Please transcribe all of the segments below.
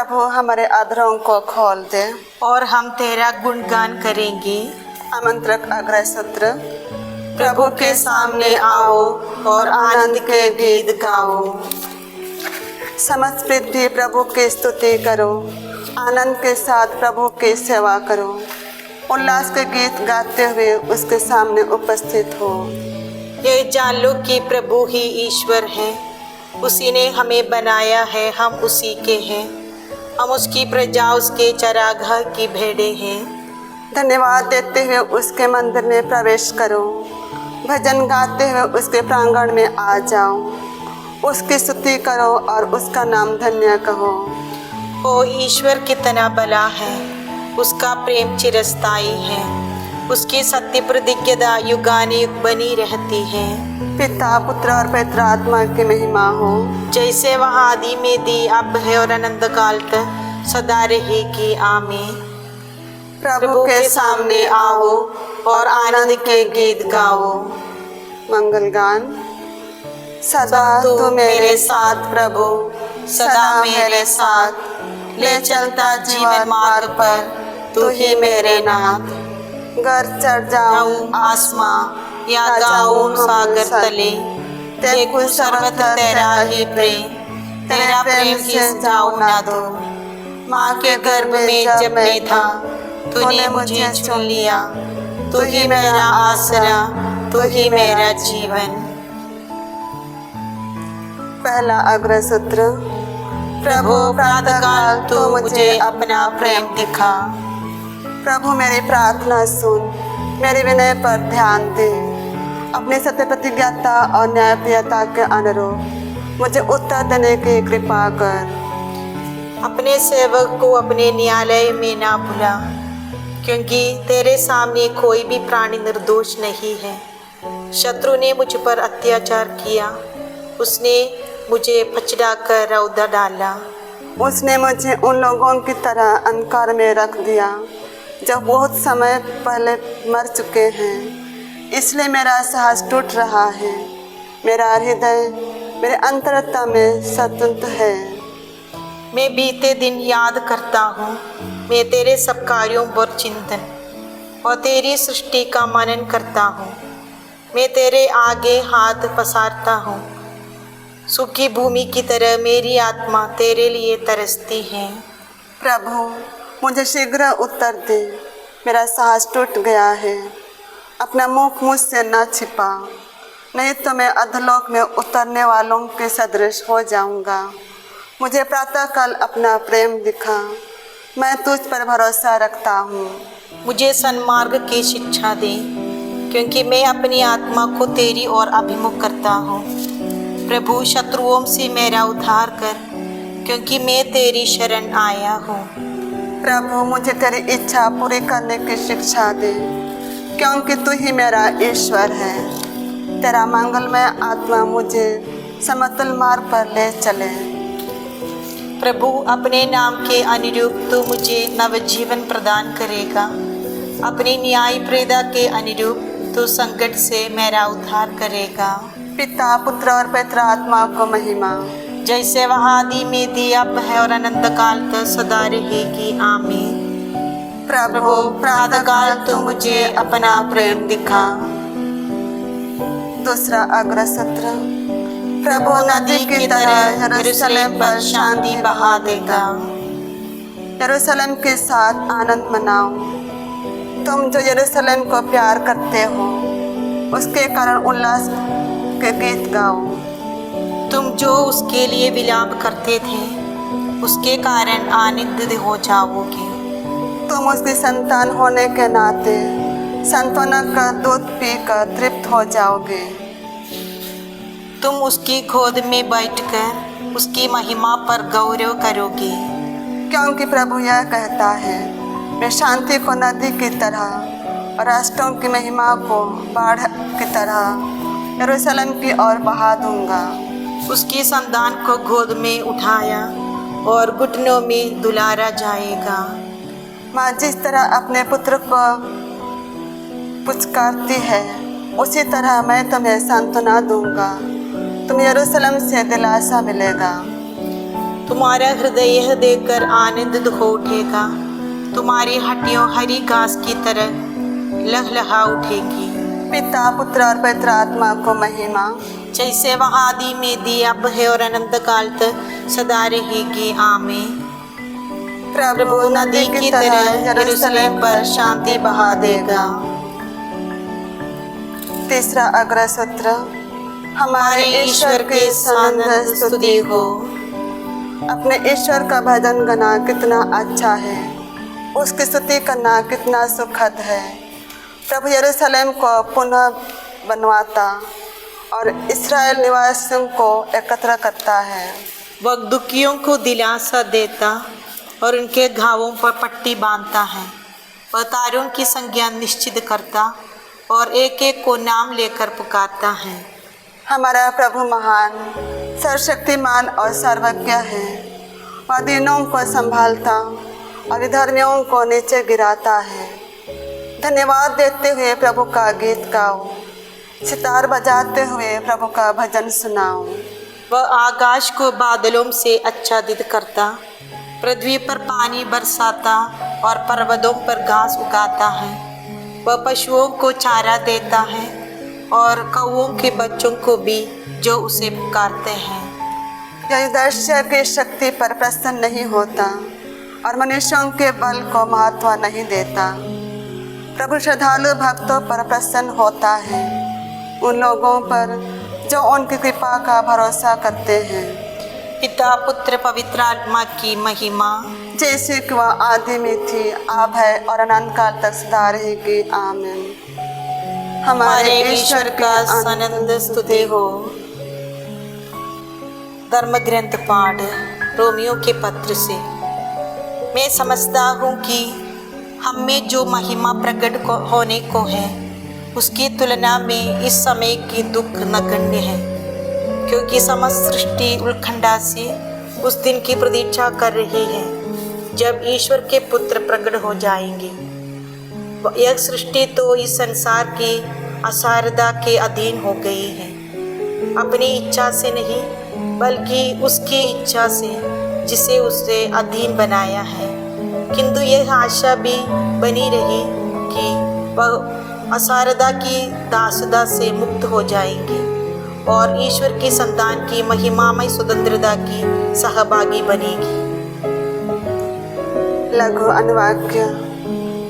प्रभु हमारे अधरों को खोल दे और हम तेरा गुणगान करेंगे। आमंत्रक अग्रह सूत्र। प्रभु के सामने आओ और आनंद के गीत गाओ। समस्त पृथ्वी प्रभु की स्तुति करो, आनंद के साथ प्रभु की सेवा करो, उल्लास के गीत गाते हुए उसके सामने उपस्थित हो। ये जान लो कि प्रभु ही ईश्वर है, उसी ने हमें बनाया है, हम उसी के हैं, हम उसकी प्रजा, उसके चरागाह की भेड़ें हैं। धन्यवाद देते हुए उसके मंदिर में प्रवेश करो, भजन गाते हुए उसके प्रांगण में आ जाओ, उसकी स्तुति करो और उसका नाम धन्य कहो। ओ ईश्वर कितना भला है, उसका प्रेम चिरस्थायी है, उसकी सत्य प्रतिज्ञा युगानुयुग बनी रहती है। पिता पुत्र और पवित्र आत्मा की महिमा हो, जैसे वह आदि में दी, अब है और अनंत काल तक सदा रहेगी। आमीन। प्रभु के सामने आओ और आनंद के गीत गाओ। मंगल गान। सदा तू मेरे साथ प्रभु, सदा मेरे साथ, ले चलता जीवन मार्ग पर तू ही मेरे नाथ। घर चढ़ जाऊं आसमां या गाऊं सागर तले, देखूं सर्वत्र तेरा ही प्रेम, तेरा प्रेम किस जाऊं ना दो। माँ के गर्भ में जब मैं था, तूने मुझे चुन लिया, तू ही मेरा आसरा, तू ही मेरा जीवन। पहला अग्रह सूत्र। प्रभु प्रातःकाल तू मुझे अपना प्रेम दिखा। प्रभु मेरी प्रार्थना सुन, मेरे विनय पर ध्यान दे, अपने सत्य प्रतिज्ञता और न्यायप्रियता के अनुरूप मुझे उत्तर देने की कृपा कर। अपने सेवक को अपने न्यायालय में ना भुला, क्योंकि तेरे सामने कोई भी प्राणी निर्दोष नहीं है। शत्रु ने मुझ पर अत्याचार किया, उसने मुझे पचड़ा कर रौंदा डाला। उसने मुझे उन लोगों की तरह अंधकार में रख दिया जो बहुत समय पहले मर चुके हैं। इसलिए मेरा साहस टूट रहा है, मेरा हृदय मेरे अंतरता में सतुंत है। मैं बीते दिन याद करता हूँ, मैं तेरे सब कार्यों पर चिंतन और तेरी सृष्टि का मनन करता हूँ। मैं तेरे आगे हाथ पसारता हूँ, सूखी भूमि की तरह मेरी आत्मा तेरे लिए तरसती है। प्रभु मुझे शीघ्र उत्तर दे, मेरा साहस टूट गया है। अपना मुख मुझसे न छिपा, नहीं तो मैं अधलोक में उतरने वालों के सदृश हो जाऊंगा। मुझे प्रातःकाल अपना प्रेम दिखा, मैं तुझ पर भरोसा रखता हूँ। मुझे सन्मार्ग की शिक्षा दे, क्योंकि मैं अपनी आत्मा को तेरी ओर अभिमुख करता हूँ। प्रभु शत्रुओं से मेरा उद्धार कर, क्योंकि मैं तेरी शरण आया हूँ। प्रभु मुझे तेरी इच्छा पूरी करने की शिक्षा दे, क्योंकि तू ही मेरा ईश्वर है। तेरा मंगलमय आत्मा मुझे समतल मार्ग पर ले चले। प्रभु अपने नाम के अनुरूप तू मुझे नवजीवन प्रदान करेगा। अपनी न्याय प्रेदा के अनुरूप तू संकट से मेरा उद्धार करेगा। पिता पुत्र और पवित्र आत्मा को महिमा, जैसे वह आदि में थी, अब है और अनंत काल तक सदा रहेगी। आमीन। प्रभु प्रातःकाल तू मुझे अपना प्रेम दिखा। दूसरा अग्रह सूत्र। प्रभु नदी की तरह यरूशलेम पर शांति बहा देगा। यरूशलेम के साथ आनंद मनाओ, तुम जो यरूशलेम को प्यार करते हो, उसके कारण उल्लास के गीत गाओ। तुम जो उसके लिए विलाप करते थे, उसके कारण आनंदित हो जाओगे। तुम उसकी संतान होने के नाते सांत्वना का दूध पीकर तृप्त हो जाओगे। तुम उसकी गोद में बैठकर उसकी महिमा पर गौरव करोगे। क्योंकि प्रभु यह कहता है, मैं शांति को नदी की तरह और राष्ट्रों की महिमा को बाढ़ की तरह यरूशलेम की ओर बहा दूंगा। उसकी संतान को गोद में उठाया और घुटनों में दुलारा जाएगा। माँ जिस तरह अपने पुत्र को पुचकारती है, उसी तरह मैं तुम्हें सांत्वना दूंगा। तुम्हें यरूशलेम से दिलासा मिलेगा। तुम्हारा हृदय यह देखकर आनंदित हो उठेगा। तुम्हारी हड्डियां हरी घास की तरह लहलहा उठेगी। पिता पुत्र और पवित्र आत्मा को महिमा, जैसे वह आदि में दी अब है और अनंत काल तक सदा रहेगी। आमीन। प्रभु नदी की तरह यरूशलेम पर शांति बहा देगा। तीसरा अग्र सूत्र, हमारे ईश्वर के सानंद स्तुति हो। अपने ईश्वर का भजन गाना कितना अच्छा है, उसकी स्तुति करना कितना सुखद है। प्रभु यरूशलेम को पुनः बनवाता और इस्राएल निवासियों को एकत्र करता है। वह दुखियों को दिलासा देता और उनके घावों पर पट्टी बांधता है। वह तारों की संज्ञा निश्चित करता और एक एक को नाम लेकर पुकारता है। हमारा प्रभु महान, सर्वशक्तिमान और सर्वज्ञ है। वह दीनों को संभालता और धर्मियों को नीचे गिराता है। धन्यवाद देते हुए प्रभु का गीत गाओ, सितार बजाते हुए प्रभु का भजन सुनाओ। वह आकाश को बादलों से आच्छादित करता, पृथ्वी पर पानी बरसाता और पर्वतों पर घास उगाता है। वह पशुओं को चारा देता है और कौओं के बच्चों को भी जो उसे पुकारते हैं। यह दृश्य की शक्ति पर प्रसन्न नहीं होता और मनुष्यों के बल को महत्व नहीं देता। प्रभु श्रद्धालु भक्तों पर प्रसन्न होता है, उन लोगों पर जो उनकी कृपा का भरोसा करते हैं। पिता पुत्र पवित्र आत्मा की महिमा, जैसे कि वह आदि में थी, अब है और अनंत काल तक सदा रहेगी। आमीन। हमारे ईश्वर का आनंद स्तुति हो। धर्म ग्रंथ पाठ रोमियो के पत्र से। मैं समझता हूँ कि हम में जो महिमा प्रकट होने को है, उसकी तुलना में इस समय की दुख नगण्य है, क्योंकि समस्त सृष्टि उल्कंठा से उस दिन की प्रतीक्षा कर रही है जब ईश्वर के पुत्र प्रकट हो जाएंगे। यह सृष्टि तो इस संसार की असारदा के अधीन हो गई है, अपनी इच्छा से नहीं बल्कि उसकी इच्छा से जिसे उसने अधीन बनाया है। किंतु यह आशा भी बनी रही कि वह असारदा की दासता से मुक्त हो जाएंगी और ईश्वर की संतान की महिमामय स्वतंत्रता की सहभागी बनेगी। लघु अनुवाक्य।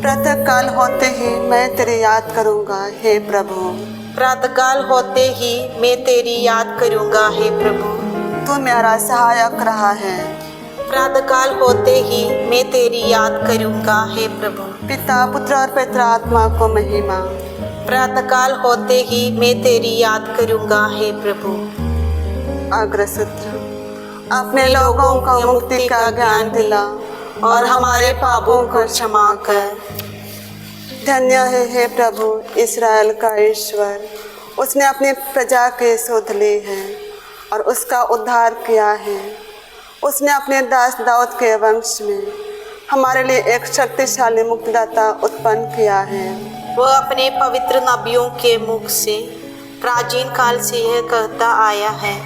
प्रातःकाल होते ही मैं तेरी याद करूँगा हे प्रभु। प्रातःकाल होते ही मैं तेरी याद करूँगा हे प्रभु। तू मेरा सहायक रहा है। प्रातःकाल होते ही मैं तेरी याद करूँगा हे प्रभु। पिता पुत्र और पवित्र आत्मा को महिमा। प्रातःकाल होते ही मैं तेरी याद करूँगा हे प्रभु। अग्र सूत्र। अपने लोगों को मुक्ति का ज्ञान दिला और हमारे पापों को क्षमा कर। धन्य है हे प्रभु इस्राएल का ईश्वर, उसने अपनी प्रजा के शोध ली है और उसका उद्धार किया है। उसने अपने दास दाऊद के वंश में हमारे लिए एक शक्तिशाली मुक्तिदाता उत्पन्न किया है। वह अपने पवित्र नबियों के मुख से प्राचीन काल से यह कहता आया है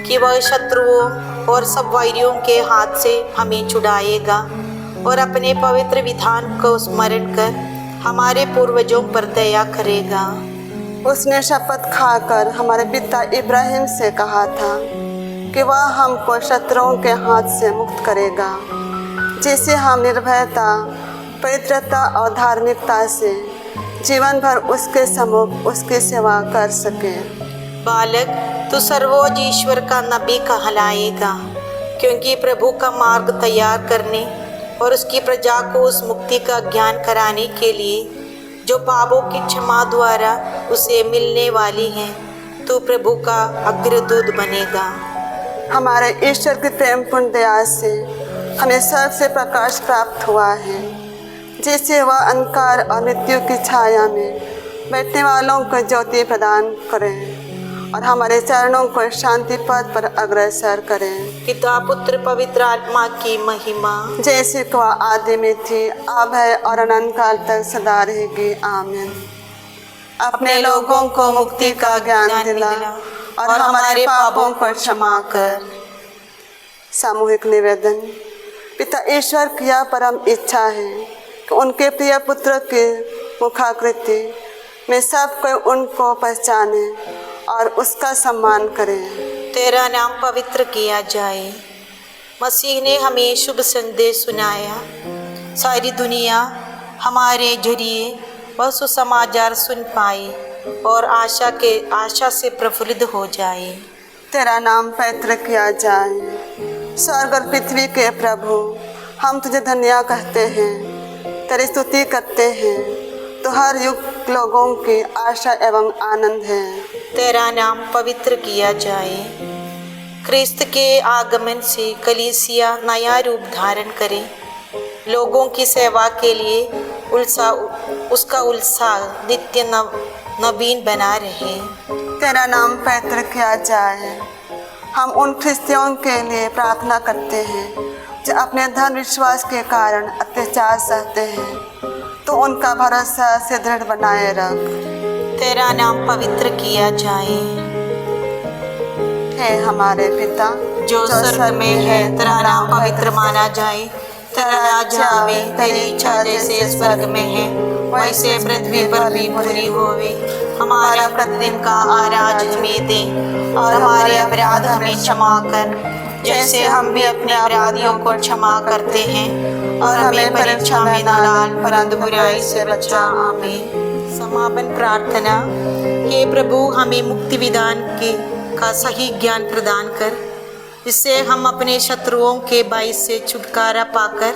कि वह शत्रुओं और सब वैरियों के हाथ से हमें छुड़ाएगा और अपने पवित्र विधान को स्मरण कर हमारे पूर्वजों पर दया करेगा। उसने शपथ खाकर हमारे पिता इब्राहिम से कहा था कि वह हमको शत्रुओं के हाथ से मुक्त करेगा, जिससे हम निर्भयता, पवित्रता और धार्मिकता से जीवन भर उसके सम्मुख उसकी सेवा कर सके। बालक, तू सर्वोच्च ईश्वर का नबी कहलाएगा, क्योंकि प्रभु का मार्ग तैयार करने और उसकी प्रजा को उस मुक्ति का ज्ञान कराने के लिए जो पापों की क्षमा द्वारा उसे मिलने वाली है, तू प्रभु का अग्रदूत बनेगा। हमारे ईश्वर की प्रेमपूर्ण दया से हमें स्वर्ग से प्रकाश प्राप्त हुआ है, जिससे वह अंधकार और मृत्यु की छाया में बैठने वालों को ज्योति प्रदान करें और हमारे चरणों को शांति पथ पर अग्रसर करें। पिता पुत्र पवित्र आत्मा की महिमा, जैसे कि वह आदि में थी, अब है और अनंत काल तक सदा रहेगी। आमीन। अपने लोगों को मुक्ति का ज्ञान दिला और हमारे पापों को क्षमा कर। सामूहिक निवेदन। पिता ईश्वर की यह परम इच्छा है कि उनके प्रिय पुत्र की मुखाकृति में सब कोई उनको पहचाने और उसका सम्मान करे। तेरा नाम पवित्र किया जाए। मसीह ने हमें शुभ संदेश सुनाया। सारी दुनिया हमारे जरिए वह सुसमाचार सुन पाए और आशा से प्रफुल्लित हो जाए। तेरा नाम पवित्र किया जाए। स्वर्ग और पृथ्वी के प्रभु, हम तुझे धन्य कहते हैं, तेरी स्तुति करते हैं। तो हर युग लोगों की आशा एवं आनंद है। तेरा नाम पवित्र किया जाए। क्रिस्त के आगमन से कलीसिया नया रूप धारण करे। लोगों की सेवा के लिए उसका उत्साह नित्य नवीन बना रहे। तेरा नाम पवित्र किया जाए। हम उन ख्रिस्तियों के लिए प्रार्थना करते हैं जो अपने धर्म विश्वास के कारण अत्याचार सहते हैं, तो उनका भरोसा से दृढ़ बनाए रख। तेरा नाम पवित्र किया जाए। हे हमारे पिता जो स्वर्ग में है, तेरा नाम पवित्र माना जाए। तेरा राज्य आवे, तेरी इच्छा जैसे स्वर्ग में है वैसे पृथ्वी पर भी पूरी होवे। हमारा प्रतिदिन का आहार हमें दे और हमारे अपराध हमें क्षमा कर, जैसे हम भी अपने अपराधियों को क्षमा करते हैं। और हमें परीक्षा में न डाल, परंतु बुराई से बचा। आमीन। समापन प्रार्थना। हे प्रभु, हमें मुक्ति विधान का सही ज्ञान प्रदान कर, जिससे हम अपने शत्रुओं के भय से छुटकारा पाकर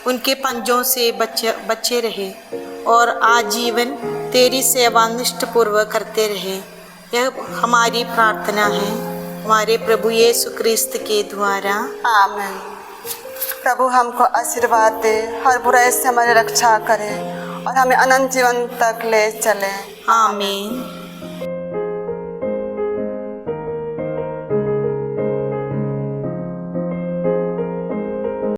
उनके पंजों से बचे रहे और आजीवन तेरी सेवा निष्ठापूर्वक करते रहे। यह हमारी प्रार्थना है हमारे प्रभु यीशु क्रिस्त के द्वारा। आमीन। प्रभु हमको आशीर्वाद दे, हर बुराई से हमारी रक्षा करे और हमें अनंत जीवन तक ले चले। आमीन।